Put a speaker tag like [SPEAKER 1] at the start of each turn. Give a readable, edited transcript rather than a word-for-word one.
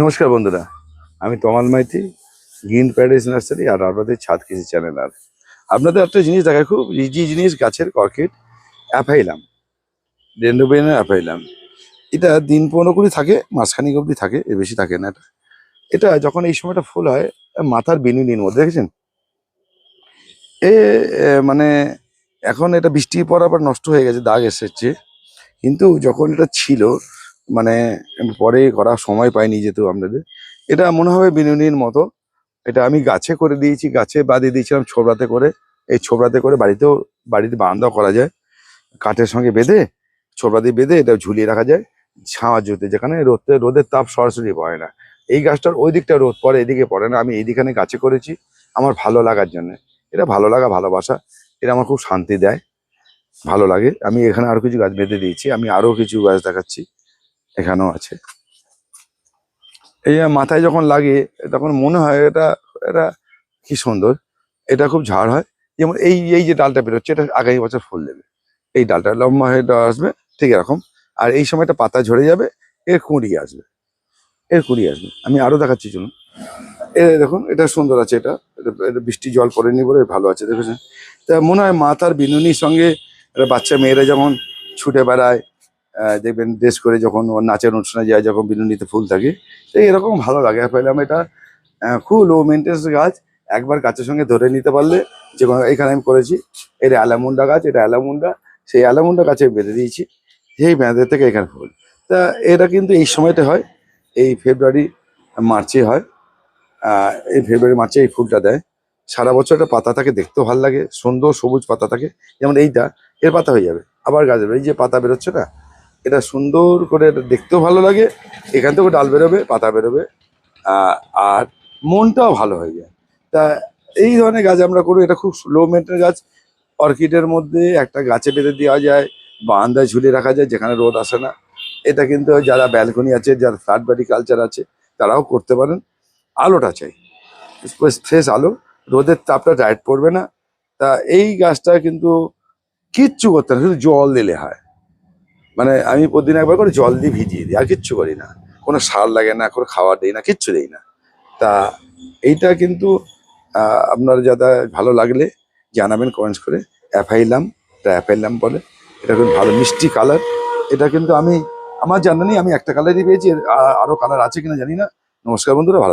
[SPEAKER 1] নমস্কার বন্ধুরা, আমি তমাল মাইতি, গ্রিন প্যারাডাইস নার্সারি আর আপনাদের ছাদ কৃষি চ্যানেল। আর আপনাদের একটা জিনিস দেখায়, খুব ইজি জিনিস, গাছের অর্কিড অ্যাফাইলাম, ডেন্ড্রোবিয়ামের অ্যাফাইলাম। এটা দিন 15-20 থাকে, মাসখানিক অবধি থাকে, এর বেশি থাকে না। এটা এটা যখন এই সময়টা ফুল হয়, মাথার বিনুনির মধ্যে দেখেছেন এ মানে এখন এটা বৃষ্টি পড়ার পর নষ্ট হয়ে গেছে, দাগ এসেছে। কিন্তু যখন এটা ছিল, মানে পরে করার সময় পাইনি যেহেতু আপনাদের, এটা মনে হবে বিনুনির মতো। এটা আমি গাছে করে দিয়েছি, গাছে বাঁধিয়ে দিয়েছিলাম ছোবড়াতে করে। এই ছোবড়াতে করে বাড়িতে বারান্দাও করা যায়, কাঠের সঙ্গে বেঁধে, ছোবড়া দিয়ে বেঁধে এটা ঝুলিয়ে রাখা যায় ছাওয়ার জুতে, যেখানে রোদের তাপ সরাসরি পড়ে না। এই গাছটার ওই দিকটা রোদ পড়ে, এদিকে পড়ে না। আমি এইদিখানে গাছে করেছি আমার ভালো লাগার জন্য। এটা ভালো লাগা, ভালোবাসা, এটা আমার খুব শান্তি দেয়, ভালো লাগে। আমি এখানে আরো কিছু গাছ বেঁধে দিয়েছি, আমি আরো কিছু গাছ দেখাচ্ছি, এখানেও আছে। এই যে মাথায় যখন লাগে তখন মনে হয় এটা এটা কি সুন্দর। এটা খুব ঝাড় হয়, যেমন এই এই যে ডালটা বেরোচ্ছে, এটা আগামী বছর ফুল দেবে। এই ডালটা লম্বা হয়ে আসবে, ঠিক এরকম। আর এই সময়টা পাতা ঝরে যাবে, এর কুঁড়ি আসবে, এর কুঁড়ি আসবে। আমি আরো দেখাচ্ছি, চলুন। দেখুন, এটা সুন্দর আছে। এটা বৃষ্টি জল পড়েনি বলে ভালো আছে, দেখেছেন। তা মনে হয় মাথার বিনুনির সঙ্গে একটা বাচ্চা মেয়েরা যেমন ছুটে বেড়ায়, দেখবেন ড্রেস করে, যখন ওর নাচের অনুষ্ঠানে যায়, যখন বিনুনিতে ফুল থাকে, তো এরকম ভালো লাগে। পেলাম এটা খুব লো মেনটেন্স গাছ। একবার গাছের সঙ্গে ধরে নিতে পারলে, যে কোনো, এখানে আমি করেছি, এটা অ্যালামুন্ডা গাছ, এটা অ্যালামুন্ডা। সেই অ্যালামুন্ডা গাছে বেঁধে দিয়েছি, সেই বেঁধে থেকে এখানে ফুল। তা এটা কিন্তু এই সময়টা হয়, এই ফেব্রুয়ারি মার্চে হয়। এই ফেব্রুয়ারি মার্চে এই ফুলটা দেয়। সারা বছর এটা পাতা থাকে, দেখতেও ভালো লাগে, সুন্দর সবুজ পাতা থাকে। যেমন এইটা, এর পাতা হয়ে যাবে, আবার গাছ বেরোবে। এই যে পাতা বেরোচ্ছে না, এটা সুন্দর করে, এটা দেখতেও ভালো লাগে। এখান থেকে ডাল বেরোবে, পাতা বেরোবে, আর মনটাও ভালো হয়ে যায়। তা এই ধরনের গাছ আমরা করি। এটা খুব লো মেনটেন গাছ। অর্কিডের মধ্যে একটা গাছে বেঁধে দেওয়া যায়, বারান্দায় ঝুলিয়ে রাখা যায়, যেখানে রোদ আসে না। এটা কিন্তু যারা ব্যালকনি আছে, যারা ফ্ল্যাট বাড়ি কালচার আছে, তারাও করতে পারেন। আলোটা চাই, ফ্রেশ আলো, রোদের তাপটা ডাইরেক্ট পড়বে না। তা এই গাছটা কিন্তু কিচ্ছু করতে না, শুধু জল দিলে হয়। মানে আমি প্রতিদিন একবার করে জল দিয়ে ভিজিয়ে দিই, আর কিচ্ছু করি না। কোনো সার লাগে না, কোনো খাবার দিই না, কিচ্ছু দিই না। তা এইটা কিন্তু আপনার যারা ভালো লাগলে জানাবেন কমেন্টস করে। অ্যাফাইলাম, এটা অ্যাফাইলাম বলে। এটা খুব ভালো মিষ্টি কালার। এটা কিন্তু আমার জানা নেই, আমি একটা কালারই পেয়েছি, আরো কালার আছে কিনা জানি না। নমস্কার বন্ধুরা, ভালো থাকবেন।